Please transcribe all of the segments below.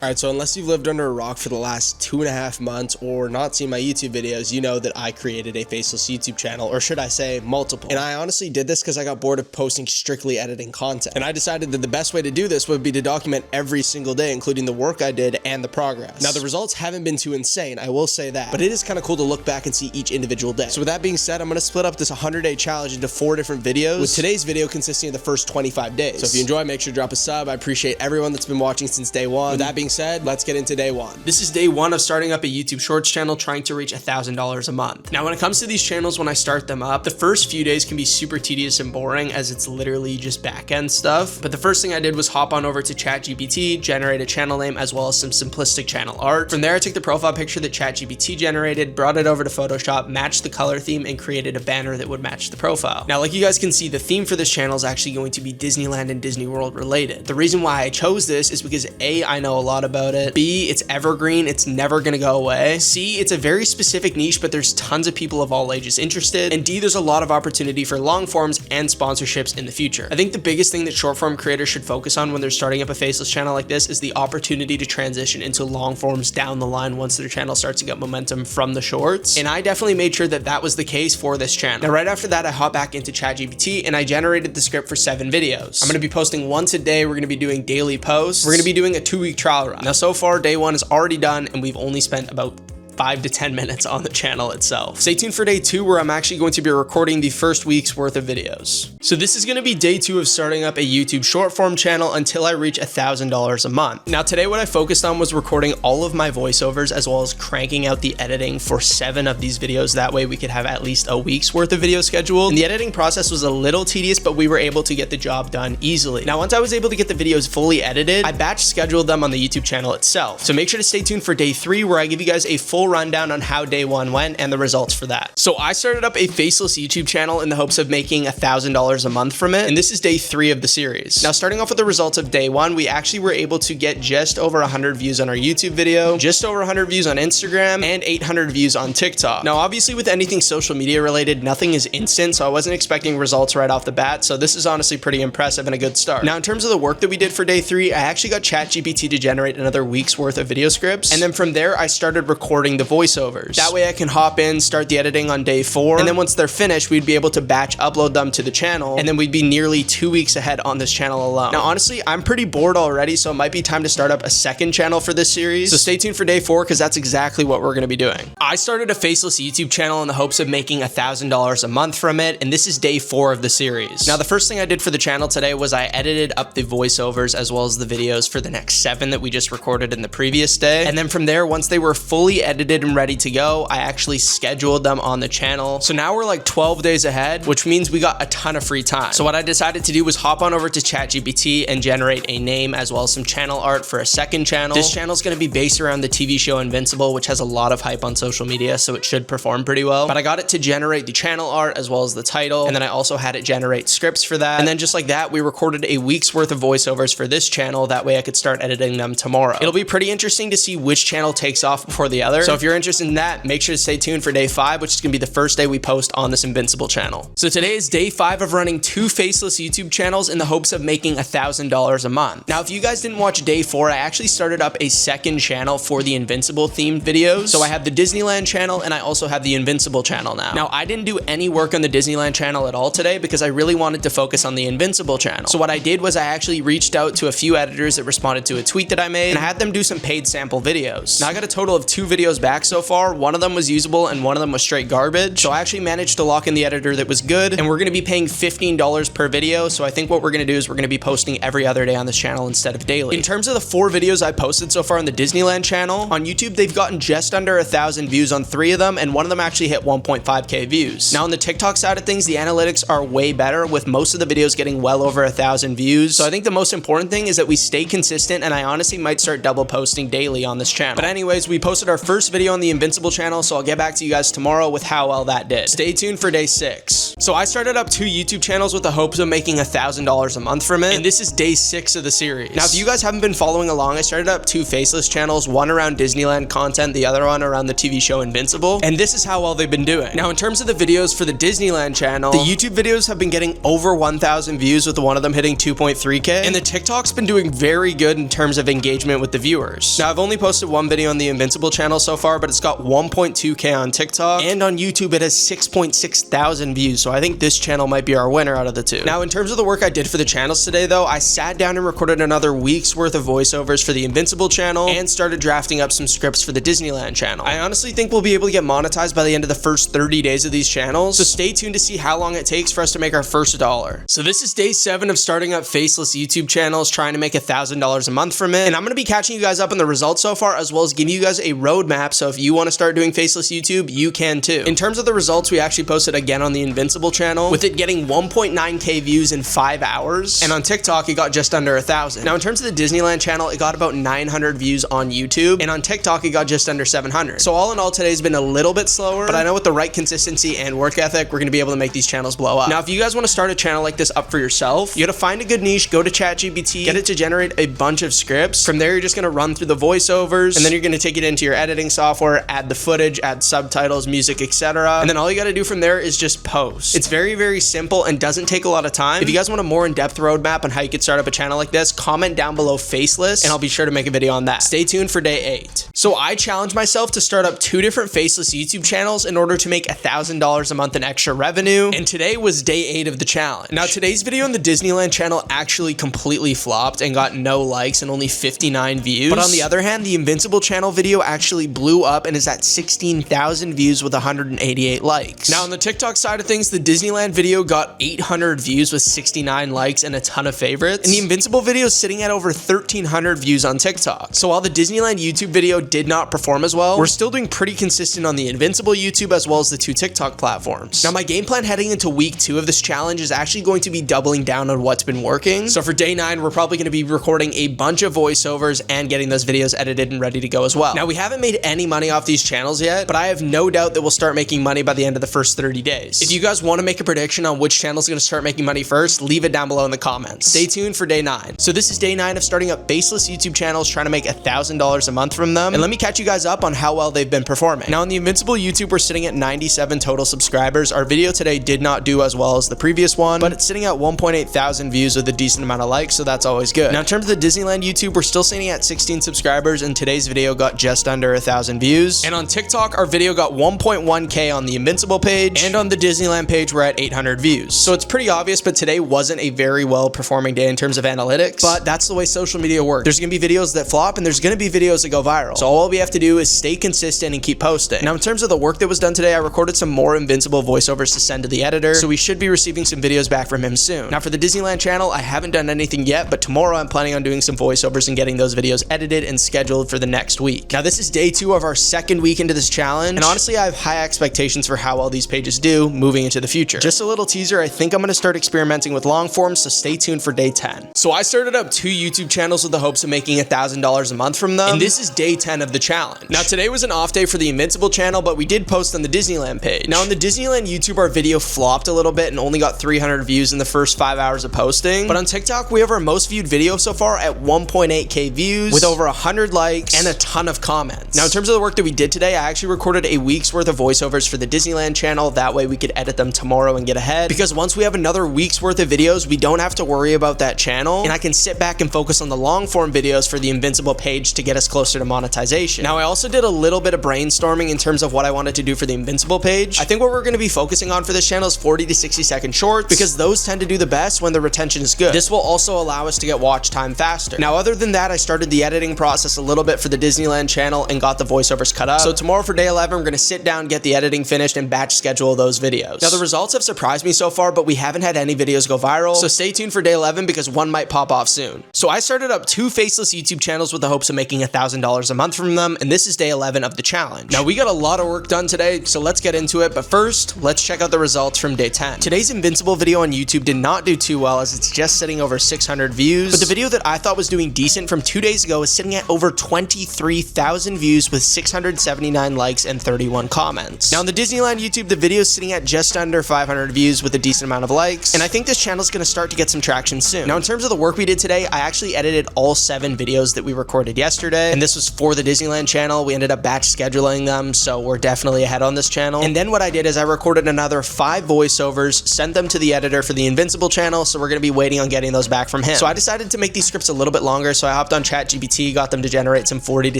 Alright, so unless you've lived under a rock for the last 2.5 months or not seen my YouTube videos, you know that I created a faceless YouTube channel, or should I say multiple. And I honestly did this because I got bored of posting strictly editing content. And I decided that the best way to do this would be to document every single day, including the work I did and the progress. Now the results haven't been too insane, I will say that, but it is kind of cool to look back and see each individual day. So with that being said, I'm going to split up this 100-day challenge into 4 different videos, with today's video consisting of the first 25 days. So if you enjoy, make sure to drop a sub. I appreciate everyone that's been watching since day one. With that being said, let's get into day one. This is day one of starting up a YouTube Shorts channel, trying to reach $1,000 a month. Now, when it comes to these channels, when I start them up, the first few days can be super tedious and boring as it's literally just back-end stuff. But the first thing I did was hop on over to ChatGPT, generate a channel name, as well as some simplistic channel art. From there, I took the profile picture that ChatGPT generated, brought it over to Photoshop, matched the color theme, and created a banner that would match the profile. Now, like you guys can see, the theme for this channel is actually going to be Disneyland and Disney World related. The reason why I chose this is because A, I know a lot about it. B, it's evergreen, it's never gonna go away. C, it's a very specific niche, but there's tons of people of all ages interested. And D, there's a lot of opportunity for long forms and sponsorships in the future. I think the biggest thing that short form creators should focus on when they're starting up a faceless channel like this is the opportunity to transition into long forms down the line once their channel starts to get momentum from the shorts. And I definitely made sure that that was the case for this channel. Now, right after that, I hopped back into ChatGPT and I generated the script for 7 videos. I'm gonna be posting once a day. We're gonna be doing daily posts. We're gonna be doing a 2-week trial run. Now, so far, day one is already done and we've only spent about 5 to 10 minutes on the channel itself. Stay tuned for day 2, where I'm actually going to be recording the first week's worth of videos. So this is going to be day 2 of starting up a YouTube short form channel until I reach $1,000 a month. Now today, what I focused on was recording all of my voiceovers as well as cranking out the editing for 7 of these videos. That way we could have at least a week's worth of video scheduled. And the editing process was a little tedious, but we were able to get the job done easily. Now, once I was able to get the videos fully edited, I batch scheduled them on the YouTube channel itself. So make sure to stay tuned for day 3, where I give you guys a full rundown on how day 1 went and the results for that. So I started up a faceless YouTube channel in the hopes of making $1,000 a month from it, and this is day 3 of the series. Now, starting off with the results of day 1, we actually were able to get just over 100 views on our YouTube video, just over 100 views on Instagram, and 800 views on TikTok. Now, obviously with anything social media related, nothing is instant, so I wasn't expecting results right off the bat, so this is honestly pretty impressive and a good start. Now, in terms of the work that we did for day 3, I actually got ChatGPT to generate another week's worth of video scripts, and then from there, I started recording the voiceovers. That way I can hop in, start the editing on day 4, and then once they're finished, we'd be able to batch upload them to the channel, and then we'd be nearly 2 weeks ahead on this channel alone. Now, honestly, I'm pretty bored already, so it might be time to start up a second channel for this series. So stay tuned for day 4, because that's exactly what we're going to be doing. I started a faceless YouTube channel in the hopes of making $1,000 a month from it, and this is day 4 of the series. Now, the first thing I did for the channel today was I edited up the voiceovers as well as the videos for the next 7 that we just recorded in the previous day. And then from there, once they were fully edited and ready to go, I actually scheduled them on the channel. So now we're like 12 days ahead, which means we got a ton of free time. So what I decided to do was hop on over to ChatGPT and generate a name as well as some channel art for a second channel. This channel is going to be based around the TV show Invincible, which has a lot of hype on social media, so it should perform pretty well. But I got it to generate the channel art as well as the title, and then I also had it generate scripts for that. And then just like that, we recorded a week's worth of voiceovers for this channel. That way I could start editing them tomorrow. It'll be pretty interesting to see which channel takes off before the other. So if you're interested in that, make sure to stay tuned for day 5, which is going to be the first day we post on this Invincible channel. So today is day 5 of running 2 faceless YouTube channels in the hopes of making $1,000 a month. Now, if you guys didn't watch day 4, I actually started up a second channel for the Invincible themed videos. So I have the Disneyland channel and I also have the Invincible channel now. Now, I didn't do any work on the Disneyland channel at all today because I really wanted to focus on the Invincible channel. So what I did was I actually reached out to a few editors that responded to a tweet that I made, and I had them do some paid sample videos. Now, I got a total of 2 videos back so far. One of them was usable and one of them was straight garbage. So I actually managed to lock in the editor that was good, and we're going to be paying $15 per video. So I think what we're going to do is we're going to be posting every other day on this channel instead of daily. In terms of the 4 videos I posted so far on the Disneyland channel, on YouTube, they've gotten just under 1,000 views on 3 of them, and one of them actually hit 1.5k views. Now on the TikTok side of things, the analytics are way better, with most of the videos getting well over 1,000 views. So I think the most important thing is that we stay consistent, and I honestly might start double posting daily on this channel. But anyways, we posted our first first video on the Invincible channel, so I'll get back to you guys tomorrow with how well that did. Stay tuned for day 6. So I started up 2 YouTube channels with the hopes of making $1,000 a month from it, and this is day 6 of the series. Now, if you guys haven't been following along, I started up 2 faceless channels, one around Disneyland content, the other one around the TV show Invincible, and this is how well they've been doing. Now, in terms of the videos for the Disneyland channel, the YouTube videos have been getting over 1,000 views, with one of them hitting 2.3K, and the TikTok's been doing very good in terms of engagement with the viewers. Now, I've only posted one video on the Invincible channel so far, but it's got 1.2K on TikTok, and on YouTube it has 6.6 thousand views, so I think this channel might be our winner out of the two. Now, in terms of the work I did for the channels today, though, I sat down and recorded another week's worth of voiceovers for the Invincible channel and started drafting up some scripts for the Disneyland channel. I honestly think we'll be able to get monetized by the end of the first 30 days of these channels, so stay tuned to see how long it takes for us to make our first $1. So this is day 7 of starting up faceless YouTube channels, trying to make $1,000 a month from it, and I'm going to be catching you guys up on the results so far, as well as giving you guys a roadmap, so if you want to start doing faceless YouTube, you can too. In terms of the results, we actually posted again on the Invincible channel, with it getting 1.9K views in 5 hours, and on TikTok it got just under 1,000. Now, in terms of the Disneyland channel, it got about 900 views on YouTube, and on TikTok it got just under 700. So all in all, today's been a little bit slower, but I know with the right consistency and work ethic, we're going to be able to make these channels blow up. Now, if you guys want to start a channel like this up for yourself, you got to find a good niche, go to ChatGPT, get it to generate a bunch of scripts. From there, you're just going to run through the voiceovers, and then you're going to take it into your editing software, add the footage, add subtitles, music, etc. And then all you got to do from there is just post. It's very, very simple and doesn't take a lot of time. If you guys want a more in-depth roadmap on how you could start up a channel like this, comment down below faceless, and I'll be sure to make a video on that. Stay tuned for day 8. So I challenged myself to start up 2 different faceless YouTube channels in order to make $1,000 a month in extra revenue, and today was day 8 of the challenge. Now, today's video on the Disneyland channel actually completely flopped and got no likes and only 59 views, but on the other hand, the Invincible channel video actually blew up and is at 16,000 views with 188 likes. Now, on the TikTok side of things, the Disneyland video got 800 views with 69 likes and a ton of favorites, and the Invincible video is sitting at over 1,300 views on TikTok. So while the Disneyland YouTube video did not perform as well, we're still doing pretty consistent on the Invincible YouTube as well as the 2 TikTok platforms. Now, my game plan heading into week 2 of this challenge is actually going to be doubling down on what's been working. So for day 9, we're probably going to be recording a bunch of voiceovers and getting those videos edited and ready to go as well. Now, we haven't made any money off these channels yet, but I have no doubt that we'll start making money by the end of the first 30 days. If you guys want to make a prediction on which channel is going to start making money first, leave it down below in the comments. Stay tuned for day 9. So this is day 9 of starting up faceless YouTube channels, trying to make $1,000 a month from them, and let me catch you guys up on how well they've been performing. Now, on the Invincible YouTube, we're sitting at 97 total subscribers. Our video today did not do as well as the previous one, but it's sitting at 1.8 thousand views with a decent amount of likes, so that's always good. Now, in terms of the Disneyland YouTube, we're still sitting at 16 subscribers, and today's video got just under 1,000 views. And on TikTok, our video got 1.1K on the Invincible page, and on the Disneyland page, we're at 800 views. So it's pretty obvious, but today wasn't a very well performing day in terms of analytics, but that's the way social media works. There's gonna be videos that flop, and there's gonna be videos that go viral. So all we have to do is stay consistent and keep posting. Now, in terms of the work that was done today, I recorded some more Invincible voiceovers to send to the editor, so we should be receiving some videos back from him soon. Now, for the Disneyland channel, I haven't done anything yet, but tomorrow I'm planning on doing some voiceovers and getting those videos edited and scheduled for the next week. Now, this is day 2 of our second week into this challenge, and honestly, I have high expectations for how well these pages do moving into the future. Just a little teaser, I think I'm going to start experimenting with long form, so stay tuned for day 10. So I started up 2 YouTube channels with the hopes of making $1,000 a month from them, and this is day 10 of the challenge. Now, today was an off day for the Invincible channel, but we did post on the Disneyland page. Now, on the Disneyland YouTube, our video flopped a little bit and only got 300 views in the first 5 hours of posting, but on TikTok, we have our most viewed video so far at 1.8K views with over 100 likes and a ton of comments. Now, in terms of the work that we did today, I actually recorded a week's worth of voiceovers for the Disneyland channel. That way we could edit them tomorrow and get ahead, because once we have another week's worth of videos, we don't have to worry about that channel, and I can sit back and focus on the long form videos for the Invincible page to get us closer to monetization. Now, I also did a little bit of brainstorming in terms of what I wanted to do for the Invincible page. I think what we're going to be focusing on for this channel is 40 to 60 second shorts, because those tend to do the best when the retention is good. This will also allow us to get watch time faster. Now, other than that, I started the editing process a little bit for the Disneyland channel and got the voiceovers cut up. So tomorrow for day 11, we're going to sit down, get the editing finished, and batch schedule those videos. Now, the results have surprised me so far, but we haven't had any videos go viral, so stay tuned for day 11 because one might pop off soon. So I started up 2 faceless YouTube channels with the hopes of making $1,000 a month from them, and this is day 11 of the challenge. Now, we got a lot of work done today, so let's get into it, but first, let's check out the results from day 10. Today's Invincible video on YouTube did not do too well, as it's just sitting over 600 views, but the video that I thought was doing decent from 2 days ago is sitting at over 23,000 views with with 679 likes and 31 comments. Now on the Disneyland YouTube, the video is sitting at just under 500 views with a decent amount of likes, and I think this channel is going to start to get some traction soon. Now in terms of the work we did today, I actually edited all 7 videos that we recorded yesterday, and this was for the Disneyland channel. We ended up batch scheduling them, so we're definitely ahead on this channel. And then what I did is I recorded another 5 voiceovers, sent them to the editor for the Invincible channel, so we're going to be waiting on getting those back from him. So I decided to make these scripts a little bit longer, so I hopped on ChatGPT, got them to generate some 40 to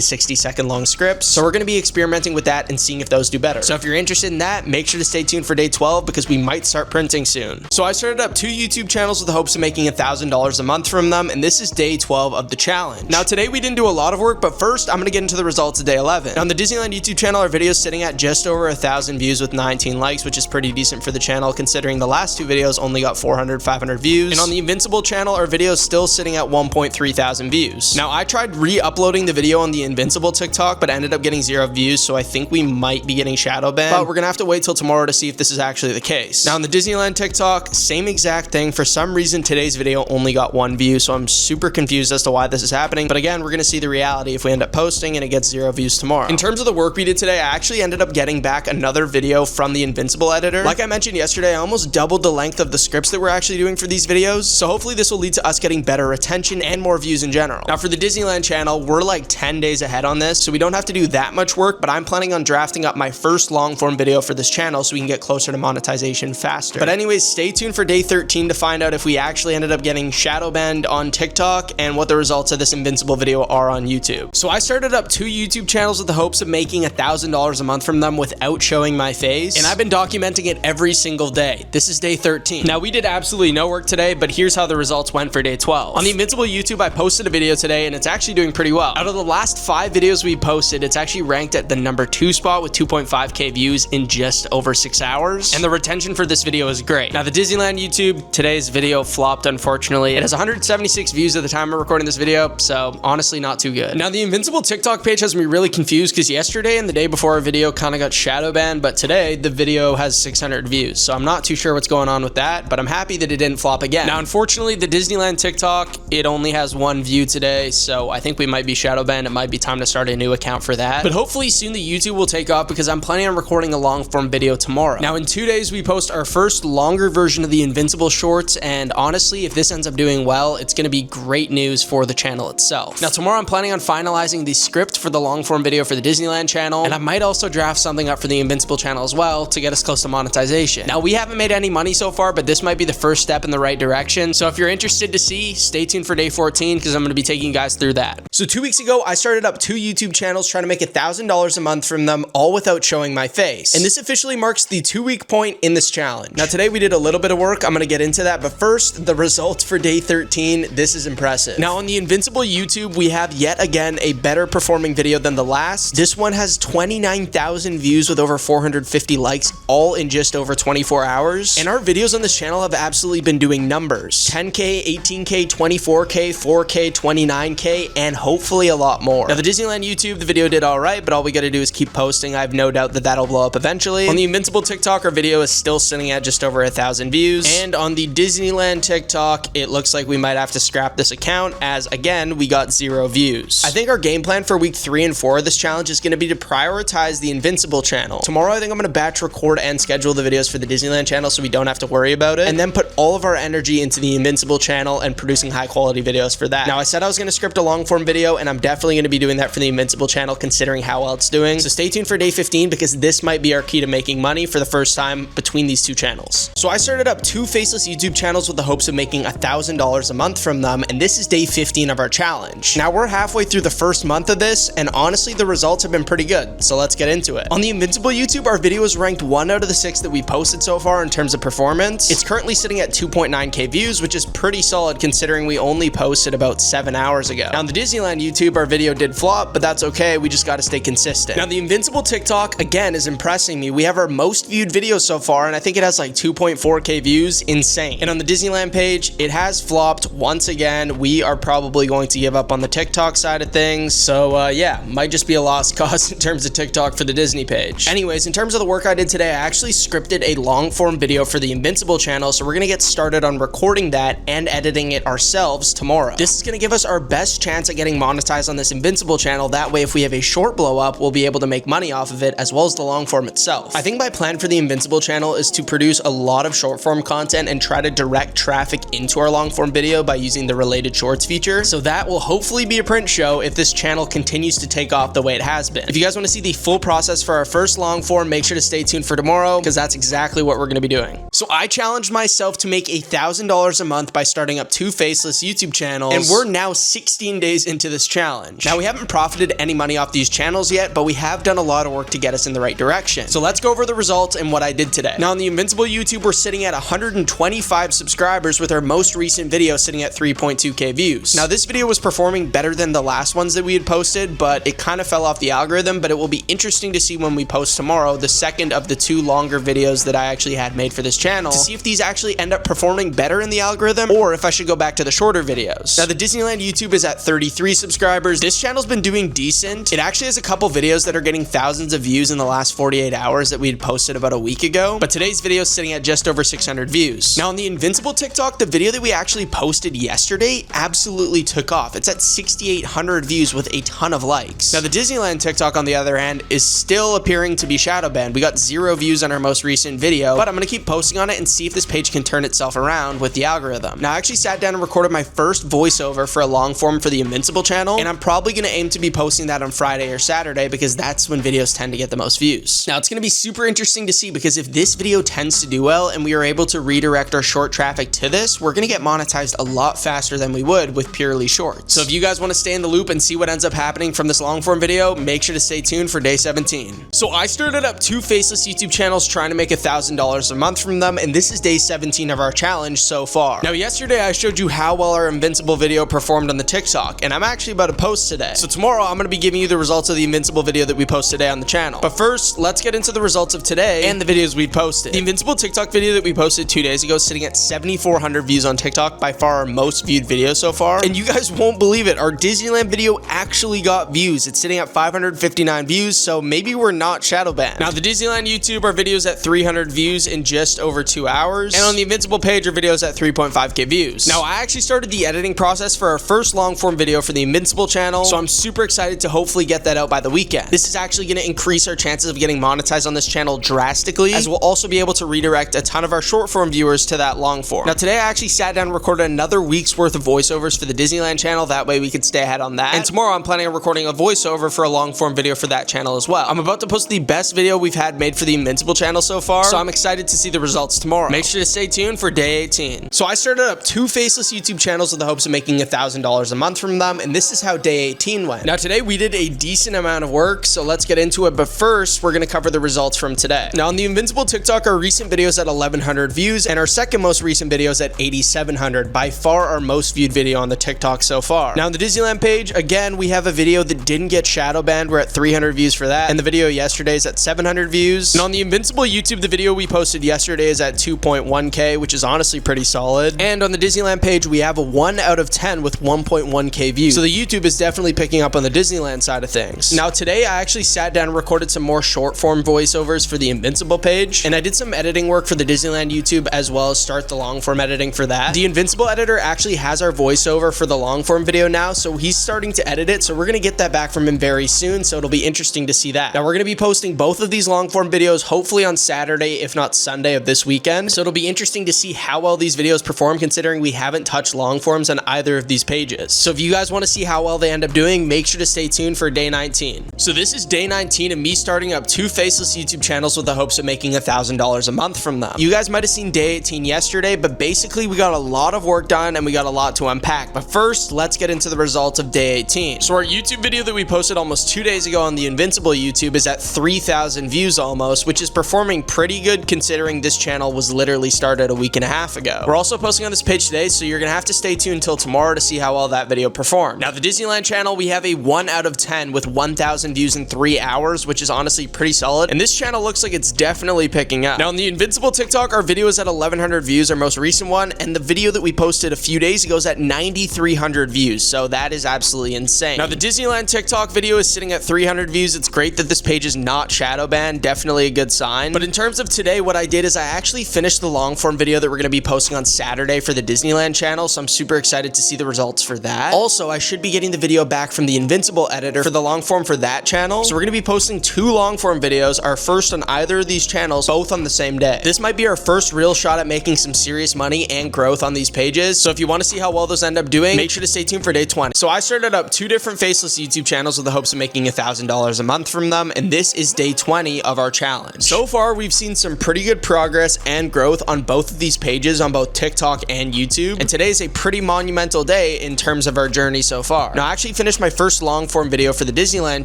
60 second long scripts. So we're going to be experimenting with that and seeing if those do better. So if you're interested in that, make sure to stay tuned for day 12 because we might start printing soon. So I started up 2 YouTube channels with the hopes of making $1,000 a month from them, and this is day 12 of the challenge. Now today we didn't do a lot of work, but first I'm going to get into the results of day 11. Now, on the Disneyland YouTube channel, our video is sitting at just over 1,000 views with 19 likes, which is pretty decent for the channel considering the last 2 videos only got 400, 500 views. And on the Invincible channel, our video is still sitting at 1.3 thousand views. Now I tried re-uploading the video on the Invincible TikTok, but ended up getting 0 views, so I think we might be getting shadow banned, but we're gonna have to wait till tomorrow to see if this is actually the case. Now on the Disneyland TikTok, same exact thing. For some reason, today's video only got 1 view, so I'm super confused as to why this is happening, but again, we're gonna see the reality if we end up posting and it gets 0 views tomorrow. In terms of the work we did today, I actually ended up getting back another video from the Invincible editor. Like I mentioned yesterday, I almost doubled the length of the scripts that we're actually doing for these videos, so hopefully this will lead to us getting better attention and more views in general. Now for the Disneyland channel, we're like 10 days ahead on this, so we don't have to do that much work, but I'm planning on drafting up my first long form video for this channel so we can get closer to monetization faster. But anyways, stay tuned for day 13 to find out if we actually ended up getting shadow banned on TikTok and what the results of this Invincible video are on YouTube. So I started up 2 YouTube channels with the hopes of making $1,000 a month from them without showing my face, and I've been documenting it every single day. This is day 13. Now we did absolutely no work today, but here's how the results went for day 12. On the Invincible YouTube, I posted a video today and it's actually doing pretty well. Out of the last 5 videos we posted, it's actually ranked at the number 2 spot with 2.5k views in just over 6 hours, and the retention for this video is great. Now the Disneyland YouTube, today's video flopped unfortunately. It has 176 views at the time of recording this video, so honestly not too good. Now the Invincible TikTok page has me really confused because yesterday and the day before our video kind of got shadow banned, but today the video has 600 views, so I'm not too sure what's going on with that, but I'm happy that it didn't flop again. Now unfortunately the Disneyland TikTok, it only has 1 view today, so I think we might be shadow banned. It might be time to start a new account for that, but hopefully soon the YouTube will take off because I'm planning on recording a long form video tomorrow. Now in 2 days we post our first longer version of the Invincible shorts, and honestly if this ends up doing well, it's going to be great news for the channel itself. Now tomorrow I'm planning on finalizing the script for the long form video for the Disneyland channel, and I might also draft something up for the Invincible channel as well to get us close to monetization. Now we haven't made any money so far, but this might be the first step in the right direction, so if you're interested to see, stay tuned for day 14 because I'm going to be taking you guys through that. So 2 weeks ago I started up 2 YouTube channels trying to make $1,000 a month from them, all without showing my face, and this officially marks the 2-week point in this challenge. Now today we did a little bit of work, I'm going to get into that, but first the results for day 13. This is impressive. Now on the Invincible YouTube, we have yet again a better performing video than the last. This one has 29,000 views with over 450 likes, all in just over 24 hours. And our videos on this channel have absolutely been doing numbers. 10K, 18K, 24K, 4K, 29K, and hopefully a lot more. Now the Disneyland YouTube, the video did alright, but all we gotta do is keep posting. I have no doubt that that'll blow up eventually. On the Invincible TikTok, our video is still sitting at just over 1,000 views. And on the Disneyland TikTok, it looks like we might have to scrap this account as, again, we got 0 views. I think our game plan for week 3 and 4 of this challenge is going to be to prioritize the Invincible channel. Tomorrow, I think I'm going to batch record and schedule the videos for the Disneyland channel so we don't have to worry about it, and then put all of our energy into the Invincible channel and producing high quality videos for that. Now, I said I was going to script a long form video, and I'm definitely going to be doing that for the Invincible channel considering how well it's doing. So stay tuned for day 15 because this might be our key to making money for the first time between these 2 channels. So I started up 2 faceless YouTube channels with the hopes of making $1,000 a month from them, and this is day 15 of our challenge. Now we're halfway through the first month of this, and honestly the results have been pretty good, so let's get into it. On the Invincible YouTube, our video is ranked 1 out of the 6 that we posted so far in terms of performance. It's currently sitting at 2.9k views, which is pretty solid considering we only posted about 7 hours ago. Now on the Disneyland YouTube, our video did flop, but that's okay, we just gotta stay consistent. Now the Invincible TikTok, again, is impressing me. We have our most viewed video so far, and I think it has like 2.4k views, insane. And on the Disneyland page, it has flopped once again. We are probably going to give up on the TikTok side of things, so yeah, might just be a lost cause in terms of TikTok for the Disney page. Anyways, in terms of the work I did today, I actually scripted a long form video for the Invincible channel, so we're gonna get started on recording that and editing it ourselves tomorrow. This is gonna give us our best chance at getting monetized on this Invincible channel. That way, if we have of a short blow up, we'll be able to make money off of it as well as the long form itself. I think my plan for the Invincible channel is to produce a lot of short form content and try to direct traffic into our long form video by using the related shorts feature. So that will hopefully be a print show if this channel continues to take off the way it has been. If you guys want to see the full process for our first long form, make sure to stay tuned for tomorrow because that's exactly what we're going to be doing. So I challenged myself to make $1,000 a month by starting up 2 faceless YouTube channels, and we're now 16 days into this challenge. Now we haven't profited any money off these channels yet, but we have done a lot of work to get us in the right direction. So let's go over the results and what I did today. Now on the Invincible YouTube, we're sitting at 125 subscribers with our most recent video sitting at 3.2k views. Now this video was performing better than the last ones that we had posted, but it kind of fell off the algorithm. But it will be interesting to see when we post tomorrow, the second of the 2 longer videos that I actually had made for this channel, to see if these actually end up performing better in the algorithm or if I should go back to the shorter videos. Now the Disneyland YouTube is at 33 subscribers. This channel's been doing decent. It actually has a couple videos that are getting thousands of views in the last 48 hours that we had posted about a week ago, but today's video is sitting at just over 600 views. Now on the Invincible TikTok, the video that we actually posted yesterday absolutely took off. It's at 6,800 views with a ton of likes. Now the Disneyland TikTok on the other hand is still appearing to be shadow banned. We got 0 views on our most recent video, but I'm gonna keep posting on it and see if this page can turn itself around with the algorithm. Now I actually sat down and recorded my first voiceover for a long form for the Invincible channel, and I'm probably gonna aim to be posting that on Friday or Saturday because that's when videos tend to get the most views. Now it's gonna be super interesting to see because if this video tends to do well and we are able to redirect our short traffic to this, we're gonna get monetized a lot faster than we would with purely shorts. So if you guys wanna stay in the loop and see what ends up happening from this long form video, make sure to stay tuned for day 17. So I started up 2 faceless YouTube channels trying to make $1,000 a month from them, and this is day 17 of our challenge so far. Now yesterday I showed you how well our Invincible video performed on the TikTok, and I'm actually about to post today. So tomorrow I'm gonna be giving you the results of the Invincible video that we post today on the channel. But first, let's get into the results of today and the videos we posted. The Invincible TikTok video that we posted 2 days ago is sitting at 7,400 views on TikTok, by far our most viewed video so far. And you guys won't believe it, our Disneyland video actually got views. It's sitting at 559 views, so maybe we're not shadow banned. Now the Disneyland YouTube, our video's at 300 views in just over 2 hours, and on the Invincible page, our video's at 3.5k views. Now I actually started the editing process for our first long form video for the Invincible channel, so I'm super excited to hopefully get that out by the weekend. This is actually going to increase our chances of getting monetized on this channel drastically, as we'll also be able to redirect a ton of our short form viewers to that long form. Now today I actually sat down and recorded another week's worth of voiceovers for the Disneyland channel, that way we could stay ahead on that. And tomorrow I'm planning on recording a voiceover for a long form video for that channel as well. I'm about to post the best video we've had made for the Invincible channel so far, so I'm excited to see the results tomorrow. Make sure to stay tuned for day 18. So I started up 2 faceless YouTube channels with the hopes of making $1,000 a month from them, and this is how day 18 went. Now today we did a decent amount of work, so let's get into it, but first we're going to cover the results from today. Now on the Invincible TikTok, our recent video is at 1,100 views, and our second most recent video is at 8,700, by far our most viewed video on the TikTok so far. Now on the Disneyland page, again, we have a video that didn't get shadow banned. We're at 300 views for that, and the video yesterday is at 700 views. And on the Invincible YouTube, the video we posted yesterday is at 2.1k, which is honestly pretty solid. And on the Disneyland page, we have a 1 out of 10 with 1.1k views. So the YouTube is definitely picking up on the Disneyland side of things. Now today, I actually sat down and recorded some more short form voiceovers for the Invincible page, and I did some editing work for the Disneyland YouTube as well as start the long form editing for that. The Invincible editor actually has our voiceover for the long form video now, so he's starting to edit it, so we're gonna get that back from him very soon, so it'll be interesting to see that. Now we're gonna be posting both of these long form videos hopefully on Saturday, if not Sunday of this weekend, so it'll be interesting to see how well these videos perform considering we haven't touched long forms on either of these pages. So if you guys want to see how well they end up doing, make sure to stay tuned for day 19. So this is day 19 of me starting up 2 faceless YouTube channels with the hopes of making $1,000 a month from them. You guys might have seen day 18 yesterday, but basically we got a lot of work done and we got a lot to unpack. But first, let's get into the results of day 18. So our YouTube video that we posted almost 2 days ago on the Invincible YouTube is at 3,000 views almost, which is performing pretty good considering this channel was literally started a week and a half ago. We're also posting on this page today, so you're gonna have to stay tuned until tomorrow to see how well that video performed. Now the Disneyland channel, we have a 1 out of 10 with 1,000 views in 3 hours, which is honestly pretty solid, and this channel looks like it's definitely picking up. Now on the Invincible TikTok, our video is at 1,100 views, our most recent one, and the video that we posted a few days ago is at 9,300 views, so that is absolutely insane. Now the Disneyland TikTok video is sitting at 300 views. It's great that this page is not shadow banned, definitely a good sign. But in terms of today, what I did is I actually finished the long form video that we're gonna be posting on Saturday for the Disneyland channel, so I'm super excited to see the results for that. Also, I should be getting the video back from the Invincible editor for the long form for that that channel. So we're gonna be posting 2 long form videos, our first on either of these channels, both on the same day. This might be our first real shot at making some serious money and growth on these pages. So if you want to see how well those end up doing, make sure to stay tuned for day 20. So I started up 2 different faceless YouTube channels with the hopes of making $1,000 a month from them, and this is day 20 of our challenge. So far, we've seen some pretty good progress and growth on both of these pages on both TikTok and YouTube, and today is a pretty monumental day in terms of our journey so far. Now, I actually finished my first long form video for the Disneyland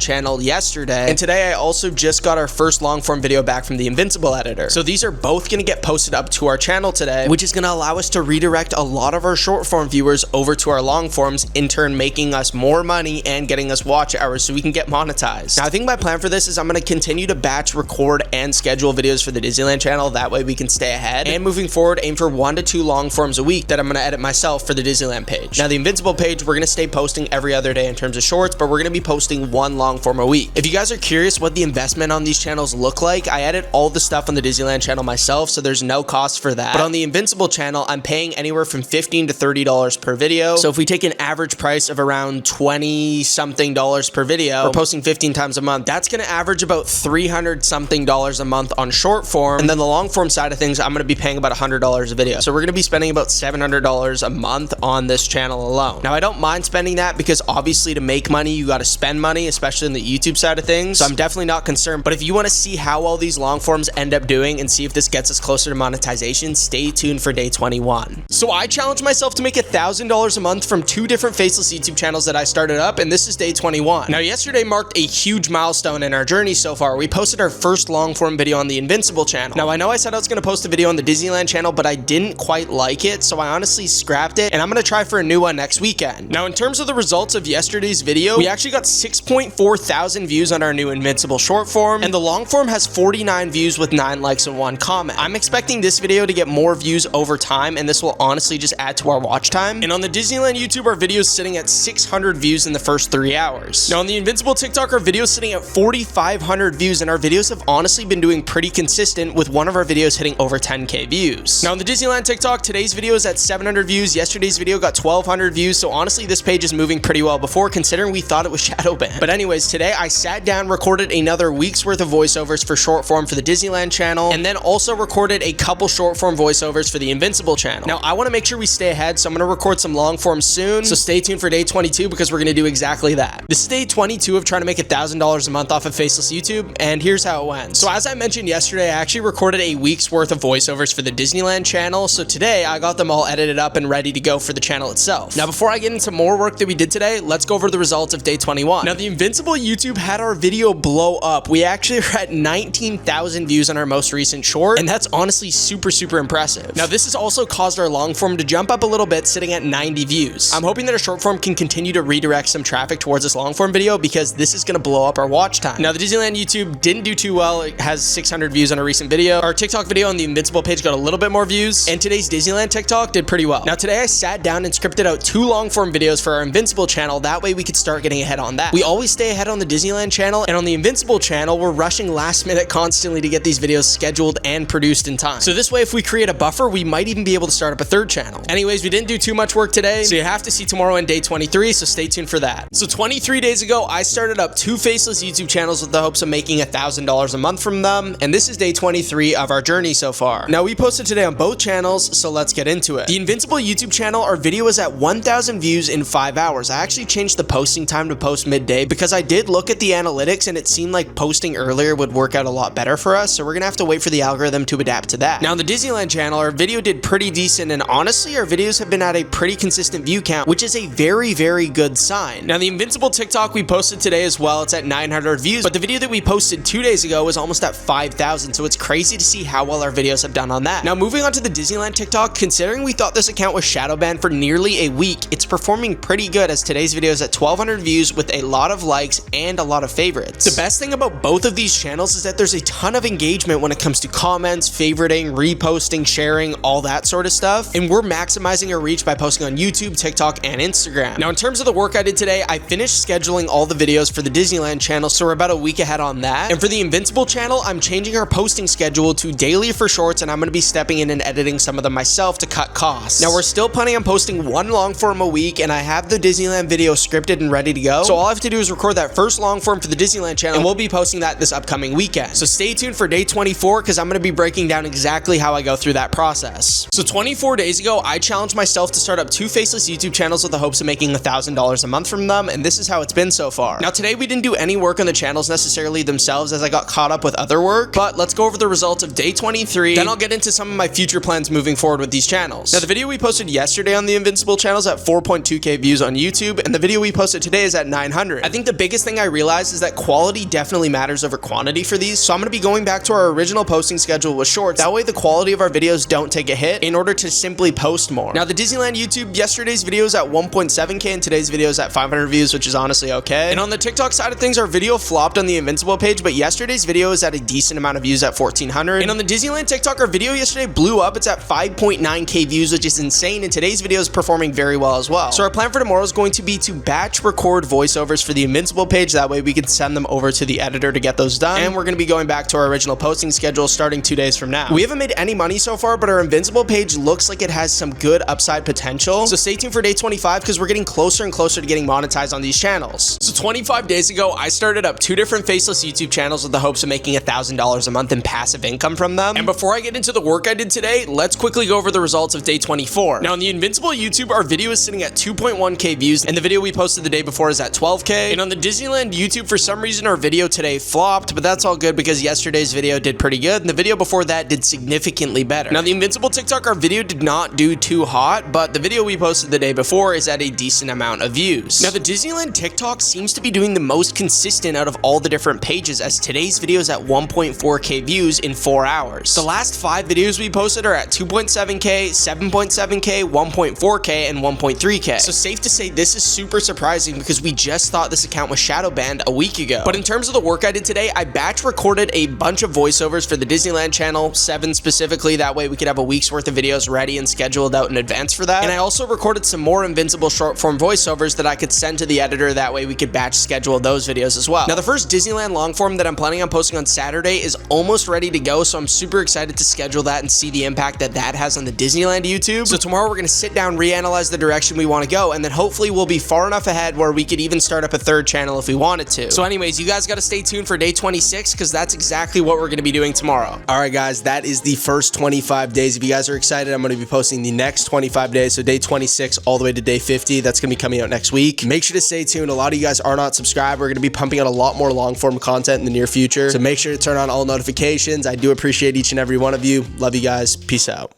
channel yesterday, and today I also just got our first long form video back from the Invincible editor. So these are both going to get posted up to our channel today, which is going to allow us to redirect a lot of our short form viewers over to our long forms, in turn making us more money and getting us watch hours so we can get monetized. Now, I think my plan for this is I'm going to continue to batch record and schedule videos for the Disneyland channel. That way we can stay ahead, and moving forward aim for 1 to 2 long forms a week that I'm going to edit myself for the Disneyland page. Now, the Invincible page, we're going to stay posting every other day in terms of shorts, but we're going to be posting 1 long form a week. If you guys are curious what the investment on these channels look like, I edit all the stuff on the Disneyland channel myself, so there's no cost for that. But on the Invincible channel, I'm paying anywhere from $15 to $30 per video. So if we take an average price of around 20 something dollars per video, we're posting 15 times a month, that's going to average about $300 something a month on short form. And then the long form side of things, I'm going to be paying about $100 a video. So we're going to be spending about $700 a month on this channel alone. Now, I don't mind spending that because obviously to make money, you got to spend money, especially in the YouTube side of things. So I'm definitely not concerned. But if you want to see how all these long forms end up doing and see if this gets us closer to monetization, stay tuned for day 21. So I challenged myself to make $1,000 a month from 2 different faceless YouTube channels that I started up, and this is day 21. Now, yesterday marked a huge milestone in our journey so far. We posted our first long form video on the Invincible channel. Now, I know I said I was going to post a video on the Disneyland channel, but I didn't quite like it, so I honestly scrapped it, and I'm going to try for a new one next weekend. Now, in terms of the results of yesterday's video, we actually got 6.4 thousand views on our new Invincible short form, and the long form has 49 views with 9 likes and 1 comment. I'm expecting this video to get more views over time, and this will honestly just add to our watch time. And on the Disneyland YouTube, our video is sitting at 600 views in the first 3 hours. Now, on the Invincible TikTok, our video is sitting at 4,500 views, and our videos have honestly been doing pretty consistent, with one of our videos hitting over 10K views. Now, on the Disneyland TikTok, today's video is at 700 views. Yesterday's video got 1,200 views, so honestly, this page is moving pretty well before, considering we thought it was shadow banned. But anyways, today I sat down, recorded another week's worth of voiceovers for short form for the Disneyland channel, and then also recorded a couple short form voiceovers for the Invincible channel. Now, I want to make sure we stay ahead, so I'm going to record some long form soon, so stay tuned for day 22 because we're going to do exactly that. This is day 22 of trying to make $1,000 a month off of faceless YouTube, and here's how it went. So as I mentioned yesterday, I actually recorded a week's worth of voiceovers for the Disneyland channel, so today I got them all edited up and ready to go for the channel itself. Now, before I get into more work that we did today, let's go over the results of day 21. Now, the Invincible YouTube had our video blow up. We actually are at 19,000 views on our most recent short, and that's honestly super impressive. Now, this has also caused our long form to jump up a little bit, sitting at 90 views. I'm hoping that our short form can continue to redirect some traffic towards this long form video because this is going to blow up our watch time. Now, the Disneyland YouTube didn't do too well. It has 600 views on a recent video. Our TikTok video on the Invincible page got a little bit more views, and today's Disneyland TikTok did pretty well. Now, today I sat down and scripted out 2 long form videos for our Invincible channel. That way we could start getting ahead on that. We always stay ahead on the Disneyland channel, and on the Invincible channel, we're rushing last minute constantly to get these videos scheduled and produced in time. So this way, if we create a buffer, we might even be able to start up a 3rd channel. Anyways, we didn't do too much work today, so you have to see tomorrow in day 23, so stay tuned for that. So 23 days ago, I started up 2 faceless YouTube channels with the hopes of making $1,000 a month from them, and this is day 23 of our journey so far. Now, we posted today on both channels, so let's get into it. The Invincible YouTube channel, our video was at 1,000 views in 5 hours. I actually changed the posting time to post midday because I did look at the analytics and it seemed like posting earlier would work out a lot better for us, so we're gonna have to wait for the algorithm to adapt to that. Now, on the Disneyland channel, our video did pretty decent, and honestly, our videos have been at a pretty consistent view count, which is a very good sign. Now, the Invincible TikTok we posted today as well, it's at 900 views, but the video that we posted 2 days ago was almost at 5,000, so it's crazy to see how well our videos have done on that. Now, moving on to the Disneyland TikTok, considering we thought this account was shadow banned for nearly a week, it's performing pretty good as today's video is at 1,200 views with a lot of likes and a lot of favorites. The best thing about both of these channels is that there's a ton of engagement when it comes to comments, favoriting, reposting, sharing, all that sort of stuff, and we're maximizing our reach by posting on YouTube, TikTok, and Instagram. Now, in terms of the work I did today, I finished scheduling all the videos for the Disneyland channel, so we're about a week ahead on that. And for the Invincible channel, I'm changing our posting schedule to daily for shorts, and I'm going to be stepping in and editing some of them myself to cut costs. Now, we're still planning on posting one long form a week, and I have the Disneyland video scripted and ready to go. So all I have to do is record that first long form for the Disneyland channel, and we'll be posting that this upcoming weekend. So stay tuned for day 24, because I'm going to be breaking down exactly how I go through that process. So 24 days ago, I challenged myself to start up 2 faceless YouTube channels with the hopes of making $1,000 a month from them, and this is how it's been so far. Now, today we didn't do any work on the channels necessarily themselves, as I got caught up with other work, but let's go over the results of day 23, then I'll get into some of my future plans moving forward with these channels. Now, the video we posted yesterday on the Invincible channel is at 4.2k views on YouTube, and the video we posted today is at 900. I think the biggest thing I realized is that quality definitely matters over quantity for these, so I'm going to be going back to our original posting schedule with shorts. That way the quality of our videos don't take a hit in order to simply post more. Now, the Disneyland YouTube, yesterday's video is at 1.7k and today's video is at 500 views, which is honestly okay. And on the TikTok side of things, our video flopped on the Invincible page, but yesterday's video is at a decent amount of views at 1400. And on the Disneyland TikTok, our video yesterday blew up. It's at 5.9k views, which is insane, and today's video is performing very well as well. So our plan for tomorrow is going to be to batch record voiceovers for the Invincible page. That way we can send them over to the editor to get those done. And we're going to be going back to our original posting schedule starting 2 days from now. We haven't made any money so far, but our Invincible page looks like it has some good upside potential. So stay tuned for day 25, because we're getting closer and closer to getting monetized on these channels. So 25 days ago, I started up 2 different faceless YouTube channels with the hopes of making $1,000 a month in passive income from them. And before I get into the work I did today, let's quickly go over the results of day 24. Now, on the Invincible YouTube, our video is sitting at 2.1k views, and the video we posted the day before is at 12k. And on the Disneyland YouTube, for some reason, our video today flopped, but that's all good because yesterday's video did pretty good, and the video before that did significantly better. Now, the Invincible TikTok, our video did not do too hot, but the video we posted the day before is at a decent amount of views. Now, the Disneyland TikTok seems to be doing the most consistent out of all the different pages, as today's video is at 1.4k views in 4 hours. The last 5 videos we posted are at 2.7k, 7.7k, 1.4k, and 1.3k. So safe to say this is super surprising, because we just thought this account was shadow banned a week ago. But in terms of the work I did today, I batch recorded a bunch of voiceovers for the Disneyland channel, 7 specifically. That way we could have a week's worth of videos ready and scheduled out in advance for that. And I also recorded some more Invincible short form voiceovers that I could send to the editor. That way we could batch schedule those videos as well. Now, the first Disneyland long form that I'm planning on posting on Saturday is almost ready to go, so I'm super excited to schedule that and see the impact that that has on the Disneyland YouTube. So tomorrow we're going to sit down, reanalyze the direction we want to go, and then hopefully we'll be far enough ahead where we could even start up a 3rd channel if we wanted to. So anyways, you guys got to stay tuned for day 26, because that's exactly what we're going to be doing tomorrow. All right, guys, that is the first 25 days. If you guys are excited, I'm going to be posting the next 25 days. So day 26 all the way to day 50. That's going to be coming out next week. Make sure to stay tuned. A lot of you guys are not subscribed. We're going to be pumping out a lot more long form content in the near future. So make sure to turn on all notifications. I do appreciate each and every one of you. Love you guys. Peace out.